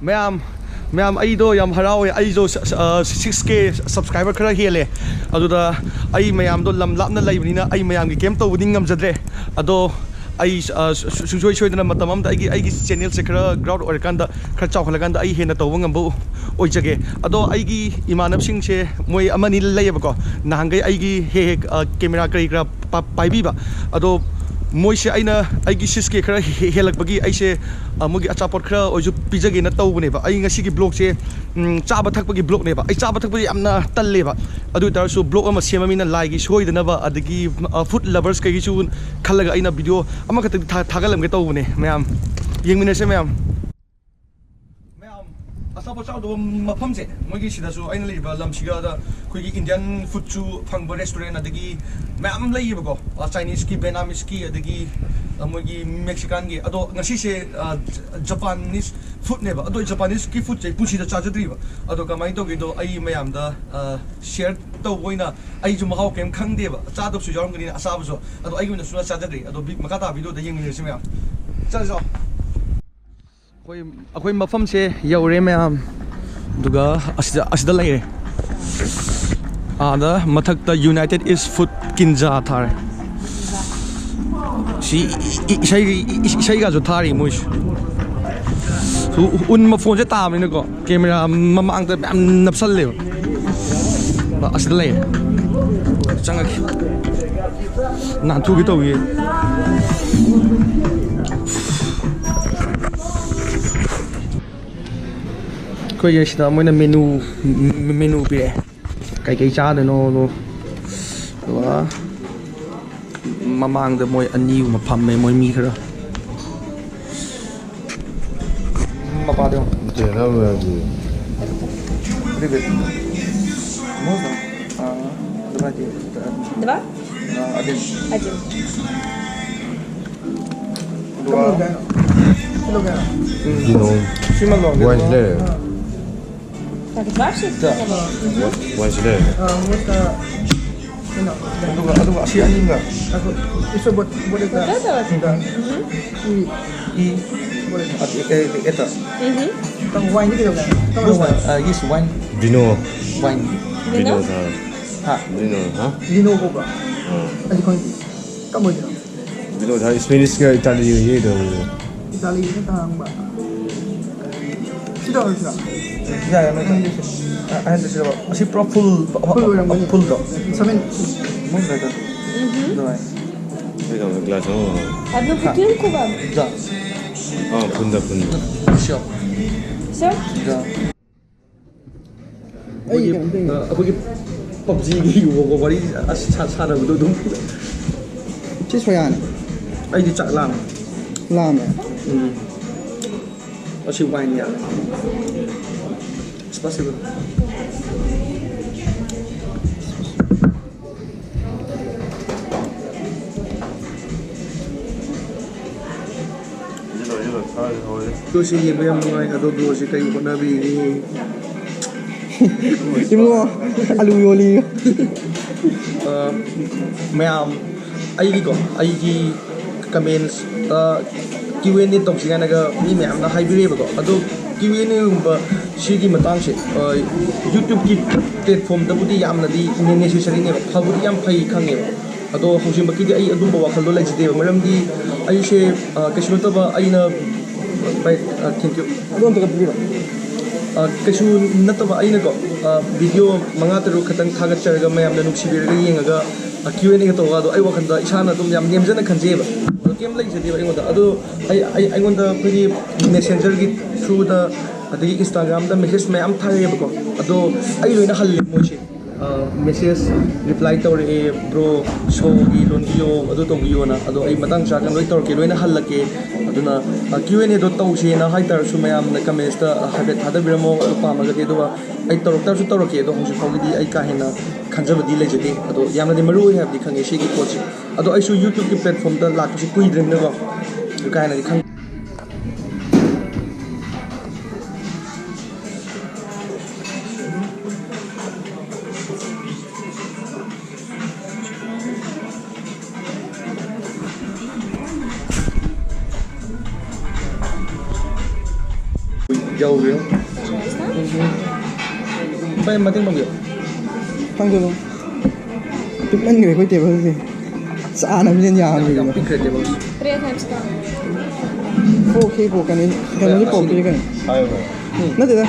Ma'am ma'am अईदो याम हरावे अईजो 6K subscriber खरा हेले अदुदा अई मैम दो लम लापना लाइबनिना अई मैम की केम तौबुदि ngam-jadre अदो अई सुजोय सोयदना मतम अमदा अई चैनल से खरा ग्राउंड ओरकांदा खरा चावखलकांदा अई हेना तौब ngam-bu ओइजगे अदो अईगी इमानब सिंग से मोय अमनि लैयबको नांगै अईगी हे कैमरा करी खरा पाइबीबा अदो मोइसे अइना अइगी 6K खरा हेलकबगी अइसे मोगी अचापोट खरा ओइजु पिजगे न तौबनेबा अइ ngasi ब्लॉग से चाबा थकपगी ब्लॉग नेबा अइ चाबा थकपगी यामना तल्लेबा अदु तारसु ब्लॉग अमा सेमामिना लाइगी सोइदनबा अदगी फूड लवर्स कगिसु खलगा अइना वीडियो अमा खत थागलमगे तौबने मैम यंगमिनसे मैम असापो चाउदो मफम से मोगी सिदासु अइना लेबा लमसिगादा खोगी इंडियन फूड चु फंगबा रेस्टोरेंट अदगी मैम लैबको चाइनीज की बेनामीज की अदगी मोगी मेक्सिकन की अदो ngasi से जापानीज फूड नेबा अदो जापानीज की फूड से पुसिदा चाजद्रीबा अदो कमाइ तोगे दो अइ मयामदा शेयर तौबोइना अइ जु महाव केम खंगदेबा चादबसु यारमगनि असाबसु अदो अइगुना सुना चाजद्री अदो बिग मकाता वीडियो द यंगमिनसे मैम चल अखोई मफम से यौरे मैम दुगा असिदा लैरे आदा मथक्ता यूनाइटेड इस्ट फूड किंजा थारे सी इसाइगा जो थारी मोइस उन मफोन से ताबनिनको कैमरा ममांगदा मैम नपसल्लेबा असिदा लैरे चंगखि नाथुगी तौगी कोई ऐसा मैंने मेनू पे कई चादनो ममांग मोय अनी फमे मोय मी खरा मपादो Два? Один. Так, два все? Да. Ванжле. Aduh, si anjing enggak? Aku itu buat Вот это вот? Да. И Boleh. Это. Там wine gitu kan? Tahu wine? Yes, wine. Vino. Wine. Вино? Ha. Vino, ha? Lino ko ba? Aji ko hindi. Kamu aja. Vino 다 스페니스가 이탈리아 얘도. Itali ini tang ba? Sudah sudah. Ya, ya, ada siapa? Si full full dong. Samin. Mau nggak ada? Dua. 이거 글라스. Одну бутылку вам? Да. 분다. Все. Все? Да. Ay, ganting. Aku PUBG gitu, gua bari asal gitu dong. Cheese fry Ay di cak lam. lam ya. Masih wine ya. Спасибо. Dosi ye bayam mai ado dosi kai kona bi Ibu alu yoli. Ma'am आई comments Q&A तौसीगानगा मी ma'am हाइबिरेबको अदो Q&A गुंबा सिगी मतांगसे YouTube की platform दबुदी यामनदी नेसेसरी ने फबुदी याम फई खंगेबा अदो हौसिमबकीदी आई अदुबा वाखलदो लेजिदेबा मरमदी आइसे कैसुनतबा आइना bye thank you Adon to kapira. कैसु नतबा आइनको वीडियो मंगा तरु खतंग थागतरगा मैमना नुक्सिबिरगा येंगा Q&A तो वादो आई वखंदा इसाना तुम याम नेमजना खंजेबा अदो केम लैजदेबा आइगोंदा अदो आइगोंदा फुगी मेसेंजर की थ्रू द अदगी इंस्टाग्राम द मेसेज मैम थारेबको अदो आई लोइना हल्ले मोइसे मेसेज रिप्लाई तौरे ब्रो शो की लोनगियो अदो तोगियोना अदो आई मतंग चागन लोइ तौरके लोइना हल्लके अदुना Q&A दो तौसेना हाइतरसु मैम न कमेंट्स द हाबेट थादबिरमो अदो पामगदे दो आई तौरक्तरसु तौरके अदो हौसु फौगिदी आई काहेना खंजबदी लेजदे अदो यामनदी मरु हैबदी खंगे सिगी पोछि अदो आइसु YouTube की प्लेटफॉर्म द लाकसु कुइद्रेमनेबो काहेनादी खंग ꯌꯧꯔꯦ ꯚꯥꯏ ꯃꯇꯦꯡ ꯄꯥꯡꯕꯤꯌꯨ ꯈꯪꯗꯦꯕ ꯄꯤꯛꯃꯟꯈ꯭ꯔꯦ ꯑꯩꯈꯣꯏ ꯇꯦꯕꯜꯁꯦ ꯆꯥꯅꯕꯁꯦ ꯌꯥꯝꯃꯤꯕ ꯄꯤꯛꯈ꯭ꯔꯦ ꯇꯦꯕꯜꯁꯦ Приятного аппетита. ꯄꯣꯛꯈꯤ ꯄꯣꯛꯀꯅꯤ ꯀꯩꯅꯣꯁꯨ ꯄꯣꯛꯈꯤ ꯀꯩꯅꯣ ꯅꯠꯇꯦꯗ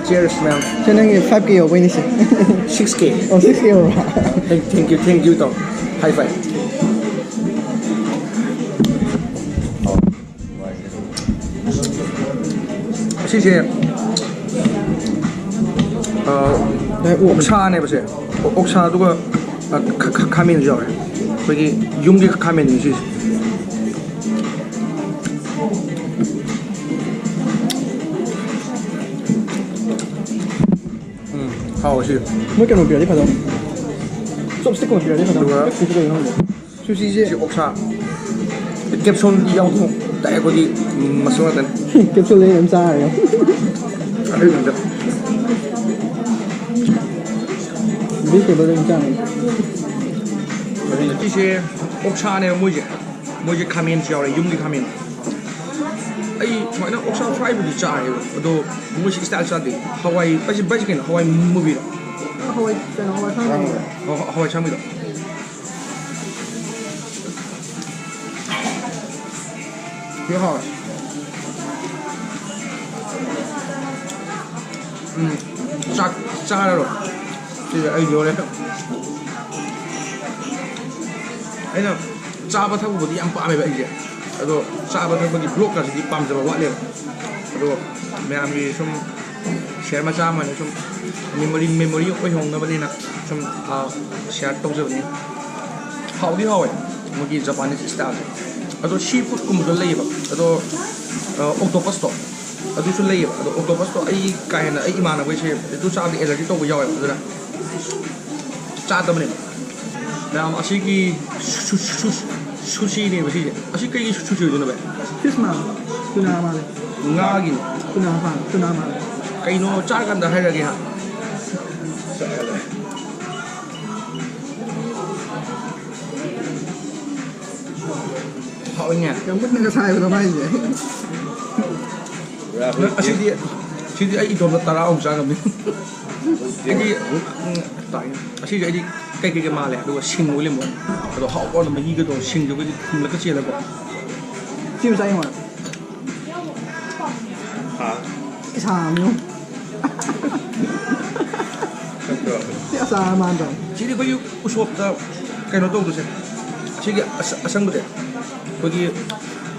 ꯆꯤꯌꯔꯁ ꯃꯌꯥꯝ ꯁꯤ ꯅꯪꯒꯤ 5K ꯌꯧꯕꯩꯅꯤ ꯁꯦ 6K ꯑꯣ 6K ꯌꯧꯔꯕ thank you ꯇꯧ ꯍꯥꯏ ꯐꯥꯏ ꯁꯤꯁꯦ ꯑꯣꯛꯁꯥꯅꯦꯕꯁꯦ ꯑꯣꯛꯁꯥ ꯑꯗꯨꯒ ꯈꯥꯃꯦꯟꯁꯨ ꯌꯥꯎꯔꯦ ꯑꯩꯈꯣꯏꯒꯤ ꯌꯨꯝꯒꯤ ꯈꯥꯃꯦꯟꯅꯤ ꯁꯤꯁꯦ ꯍꯥꯎ ꯁꯤ ꯃꯣꯏ ꯀꯩꯅꯣ ꯄꯤꯔꯗꯤ ꯐꯗꯧ ꯆꯣꯞꯁꯇꯤꯛꯀꯨꯝꯕ ꯄꯤꯔꯗꯤ ꯐꯗꯧ ꯑꯗꯨꯒ ꯄꯤꯔꯗꯤ ꯀꯩꯅꯣ ꯈꯪꯗꯦ ꯁꯨꯁꯤꯁꯦ ꯑꯣꯛꯁꯥ ꯀꯦꯞꯁꯣꯟꯗꯤ ꯌꯥꯎꯗꯣ ꯗꯥꯏꯔꯦꯛ ꯑꯩꯈꯣꯏꯒꯤ ꯃꯁꯜ ꯉꯥꯛꯇꯅꯤ ꯀꯦꯞꯁꯨꯜꯗ ꯑꯗꯨꯝ ꯆꯥꯔꯦ ꯑꯗꯨꯒꯤꯗ ꯚꯦꯖꯤꯇꯦꯕꯜ ꯑꯗꯨꯝ ꯆꯥꯔꯦ ꯁꯤꯁꯦ ꯑꯣꯛꯁꯥꯅꯦꯕ ꯃꯣꯏꯁꯦ ꯈꯥꯃꯦꯟꯁꯨ ꯌꯥꯎꯔꯦ ꯌꯨꯝꯒꯤ ꯈꯥꯃꯦꯟ ꯑꯩ ꯁꯨꯃꯥꯏꯅ ꯑꯣꯛꯁꯥ ꯐ꯭ꯔꯥꯏꯕꯨꯗꯤ ꯆꯥꯔꯦꯕ ꯑꯗꯣ ꯃꯣꯏꯁꯤ ꯁ꯭ꯇꯥꯏꯜ ꯆꯥꯗꯦ ꯍꯋꯥꯏ ꯕꯥꯏꯁꯤ ꯀꯩꯅꯣ ꯍꯋꯥꯏ ꯃꯨꯕꯤꯔꯣ ꯍꯋꯥꯏ ꯀꯩꯅꯣ ꯍꯋꯥꯏ ꯈꯪꯗꯦ ꯍꯋꯥꯏ ꯁꯥꯡꯕꯤꯗꯣ ꯁꯤ ꯍꯥꯎꯔꯦ ꯆꯥꯛ ꯆꯥꯔꯔꯣꯏ ꯁꯤꯁꯦ ꯑꯩ ꯌꯣꯜꯂꯦ ꯑꯩꯅ ꯆꯥꯕ ꯊꯛꯄꯕꯨꯗꯤ ꯌꯥꯝ ꯄꯥꯝꯃꯦꯕ ꯑꯩꯁꯦ ꯑꯗꯣ ꯆꯥꯕ ꯊꯛꯄꯒꯤ ꯕ꯭ꯂꯣꯛꯀꯁꯤꯗꯤ ꯄꯥꯝꯖꯕ ꯋꯥꯠꯂꯦꯕ ꯑꯗꯣ ꯃꯌꯥꯝꯒꯤ ꯁꯨꯝ ꯁꯤꯌꯔ ꯃꯆꯥ ꯑꯃꯅ ꯁꯨꯝ ꯃꯦꯃꯣꯔꯤ ꯑꯣꯏꯍꯧꯅꯕꯅꯤꯅ ꯁꯨꯝ ꯁꯤꯌꯔ ꯇꯧꯖꯕꯅꯤ ꯍꯥꯎꯗꯤ ꯍꯥꯎꯋꯦ ꯃꯣꯏꯒꯤ ꯖꯄꯥꯅꯤꯁ ꯁ꯭ꯇꯥꯏꯜꯁꯦ ꯑꯗꯣ ꯁꯤ ꯐꯨꯗꯀꯨꯝꯕꯗꯣ ꯂꯩꯌꯦꯕ ꯑꯗꯣ ꯑꯣꯛꯇꯣꯄꯁꯇꯣ ꯑꯗꯨꯁꯨ ꯂꯩꯌꯦꯕ ꯑꯗꯣ ꯑꯣꯛꯇꯣꯄꯁꯇꯣ ꯑꯩ ꯀꯥ ꯍꯦꯟꯅ ꯑꯩ ꯏꯃꯥꯟꯅꯕꯩꯁꯦ ꯑꯗꯨ ꯆꯥꯕꯗ ꯑꯦꯂꯔꯖꯤ ꯇꯧꯕ ꯌꯥꯎꯋꯦꯕ ꯑꯗꯨꯅ ꯆꯥꯗꯕꯅꯦꯕ ꯃꯌꯥꯝ ꯑꯁꯤꯒꯤ ꯁꯨꯁꯤꯅꯦꯕ ꯁꯤꯁꯦ ꯑꯁꯤ ꯀꯩꯒꯤ ꯁꯨꯁꯤ ꯑꯣꯏꯗꯣꯏꯅꯣ ꯚꯥꯏ ꯐꯤꯁ ꯃꯥꯜꯂꯦ ꯇꯨꯅꯥ ꯃꯥꯜꯂꯦ ꯉꯥꯒꯤꯅꯤ ꯇꯨꯅꯥ ꯃꯥꯜꯂꯦ ꯀꯩꯅꯣ ꯆꯥꯔꯀꯥꯟꯗ ꯍꯥꯏꯔꯒꯦ ꯍꯥ ꯍꯥꯎꯏꯅꯦ ꯌꯥꯝ ꯃꯨꯟꯅꯒ ꯁꯥꯏꯕꯗꯣ ꯃꯥꯏꯁꯦ ꯑꯁꯤꯗꯤ ꯑꯩ ꯏꯇꯣꯝꯗ 10 ꯑꯃꯨꯛ ꯆꯥꯉꯝꯅꯤ ꯑꯩꯗꯤ ꯑꯁꯤꯁꯦ ꯑꯩꯗꯤ ꯀꯩꯀꯩ ꯃꯥꯜꯂꯦ ꯑꯗꯨꯒ ꯁꯤꯡ ꯑꯣꯏꯂꯦꯝꯕ ꯑꯗꯣ ꯍꯥꯎꯕ ꯃꯍꯤꯒꯗꯣ ꯁꯤꯡꯁꯨ ꯑꯩꯈꯣꯏꯗꯤ ꯊꯨꯝꯂꯒ ꯆꯦꯜꯂꯀꯣ ꯁꯤ ꯃꯆꯥ ꯌꯦꯡꯉꯣ ꯁꯥꯝꯅꯤꯉꯣ ꯁꯤ ꯑꯆꯥꯔ ꯃꯥꯟꯗ꯭ꯔꯣ ꯁꯤꯗꯤ ꯑꯩꯈꯣꯏꯒꯤ ꯎꯁꯣꯞꯇ ꯀꯩꯅꯣ ꯇꯧꯕꯁꯦ ꯁꯤꯒꯤ ꯑꯁꯪꯕꯁꯦ ꯑꯩꯈꯣꯏꯒꯤ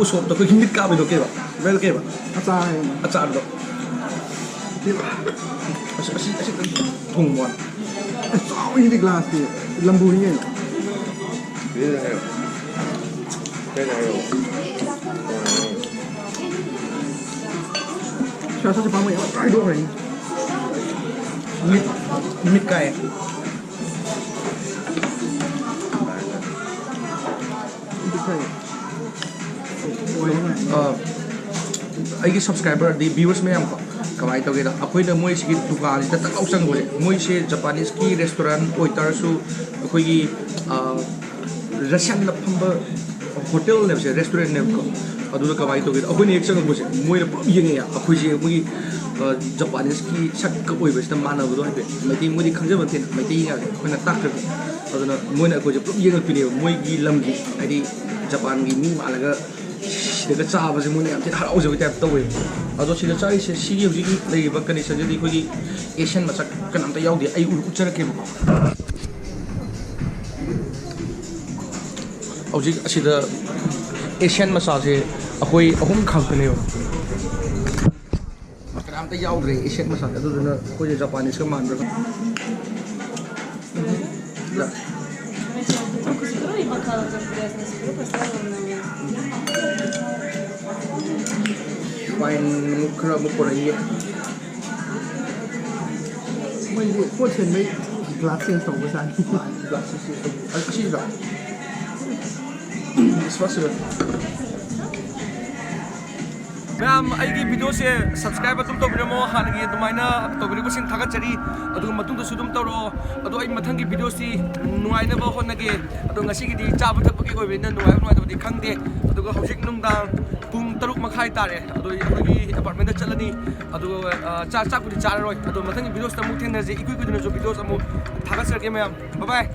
ꯎꯁꯣꯞꯇ ꯑꯩꯈꯣꯏꯒꯤ ꯃꯤꯠ ꯀꯥꯕꯩꯗꯣ ꯀꯩꯕ ꯕꯦꯜ ꯀꯩꯕ ꯑꯆꯥꯔ ꯑꯆꯥꯔꯗꯣ ꯑꯁꯤ ꯊꯣꯡꯕ ꯋꯥꯅꯤ ꯆꯥꯎꯏꯁꯤꯗꯤ ꯒ꯭ꯂꯥꯁꯇꯤ ꯂꯝꯕꯨꯅꯤ ꯀꯩꯅꯣ ꯁꯥꯁꯨ ꯄꯥꯝꯃꯦ ꯌꯥꯝ ꯀꯥꯏꯗꯣꯛꯈ꯭ꯔꯦ ꯃꯤꯠ ꯀꯥꯏꯌꯦ ꯑꯩꯒꯤ ꯁꯕꯁꯀ꯭ꯔꯥꯏꯕꯔꯗꯤ ꯚ꯭ꯌꯨꯋꯔꯁ ꯃꯌꯥꯝ ꯀꯣ ꯀꯃꯥꯏꯅ ꯇꯧꯒꯦꯗ ꯑꯩꯈꯣꯏꯅ ꯃꯣꯏꯁꯤꯒꯤ ꯗꯨꯀꯥꯟꯁꯤꯗ ꯇꯛ ꯂꯥꯎ ꯆꯪꯕꯁꯦ ꯃꯣꯏꯁꯦ ꯖꯄꯥꯅꯤꯁꯀꯤ ꯔꯦꯁꯇꯨꯔꯦꯟ ꯑꯣꯏꯇꯥꯔꯁꯨ ꯑꯩꯈꯣꯏꯒꯤ ꯔꯁꯤꯌꯥꯟꯗ ꯐꯝꯕ ꯍꯣꯇꯦꯜꯅꯦꯕꯁꯦ ꯔꯦꯁꯇꯨꯔꯦꯟꯅꯦꯕꯀꯣ ꯑꯗꯨꯗ ꯀꯃꯥꯏꯅ ꯇꯧꯒꯦꯗ ꯑꯩꯈꯣꯏꯅ ꯍꯦꯛ ꯆꯪꯉꯛꯄꯁꯦ ꯃꯣꯏꯅ ꯄꯨꯂꯞ ꯌꯦꯡꯉꯦ ꯑꯩꯈꯣꯏꯁꯦ ꯃꯣꯏꯒꯤ ꯖꯄꯥꯅꯤꯁꯀꯤ ꯁꯛꯀ ꯑꯣꯏꯕꯁꯤꯗ ꯃꯥꯟꯅꯕꯗꯣ ꯍꯥꯏꯐꯦꯠ ꯃꯩꯇꯩ ꯃꯣꯏꯗꯤ ꯈꯪꯖꯕ ꯅꯠꯇꯦꯅ ꯃꯩꯇꯩ ꯉꯥꯛꯇ ꯑꯩꯈꯣꯏꯅ ꯇꯥꯛꯇ꯭ꯔꯗꯤ ꯑꯗꯨꯅ ꯃꯣꯏꯅ ꯑꯩꯈꯣꯏꯁꯦ ꯄꯨꯂꯞ ꯌꯦꯡꯉꯛꯄꯤꯅꯦꯕ ꯃꯣꯏꯒꯤ ꯂꯝꯒꯤ ꯍꯥꯏꯗꯤ ꯖꯄꯥꯟꯒꯤ ꯃꯤ ꯃꯥꯜꯂꯒ ꯁꯤꯗꯒ ꯆꯥꯕꯁꯦ ꯃꯣꯏꯅ ꯌꯥꯝ ꯊꯤꯅ ꯍꯔꯥꯎꯖꯕꯒꯤ ꯇꯥꯏꯞ ꯇꯧꯋꯦꯕ ꯑꯗꯣ ꯁꯤꯗ ꯆꯥꯔꯤꯁꯦ ꯁꯤꯒꯤ ꯍꯧꯖꯤꯛꯀꯤ ꯂꯩꯔꯤꯕ ꯀꯟꯗꯤꯁꯟꯁꯤꯗꯤ ꯑꯩꯈꯣꯏꯒꯤ ꯑꯦꯁꯤꯌꯥꯟ ꯃꯁꯛ ꯀꯅꯥꯝꯇ ꯌꯥꯎꯗꯦ ꯑꯩ ꯎꯠꯆꯔꯛꯀꯦꯕꯀꯣ ꯍꯧꯖꯤꯛ ꯑꯁꯤꯗ ꯑꯦꯁꯤꯌꯥꯟ ꯃꯆꯥꯁꯦ ꯑꯩꯈꯣꯏ 3 ꯈꯛꯇꯅꯦꯕ ꯀꯅꯥꯝꯇ ꯌꯥꯎꯗ꯭ꯔꯦ ꯑꯦꯁꯤꯌꯥꯟ ꯃꯆꯥꯁꯦ ꯑꯗꯨꯗꯨꯅ ꯑꯩꯈꯣꯏꯁꯦ ꯖꯄꯥꯅꯤꯁꯀ ꯃꯥꯟꯕ꯭ꯔꯒ И бокалы тоже грязные, соберу, поставила на меня. 와인 खरा अमुक पड़ेंगे ꯃꯣꯏꯗꯤ ꯄꯣꯠ ꯁꯦꯟꯕꯩ ꯒ꯭ꯂꯥꯁ ꯆꯦꯟꯖ ꯇꯧꯕ ꯆꯥꯅꯤ अच्छी मैम अगी वीडियो से सब्सक्राइब तुम तौरमो हानगी अदुमाइना तौबिरबसिन थागतचरी अदुग मतुंदसु दुम तौरो अदु आई मथंगी वीडियो सी नुआइनबा होनगे अदु ngasiगी चाब थपकी ओइबेना नुआइ नुआइदबदि खंगदे अदुग हौजिक नुंदां ꯄꯨꯡ 6:30 ꯇꯥꯔꯦ ꯑꯗꯣ ꯑꯩꯈꯣꯏꯒꯤ ꯑꯦꯄꯥꯔꯠꯃꯦꯟꯗ ꯆꯠꯂꯅꯤ ꯑꯗꯨꯒ ꯆꯥꯛꯄꯨꯗꯤ ꯆꯥꯔꯔꯣꯏ ꯑꯗꯣ ꯃꯊꯪꯒꯤ ꯚꯤꯗꯤꯑꯣꯁꯇ ꯑꯃꯨꯛ ꯊꯦꯡꯅꯔꯁꯤ ꯏꯀꯨꯏ ꯀꯨꯏꯗꯅꯁꯨ ꯚꯤꯗꯤꯑꯣꯁ ꯑꯃꯨꯛ ꯊꯥꯒꯠꯆꯔꯛꯀꯦ ꯃꯌꯥꯝ ꯕꯥꯏ ꯕꯥꯏ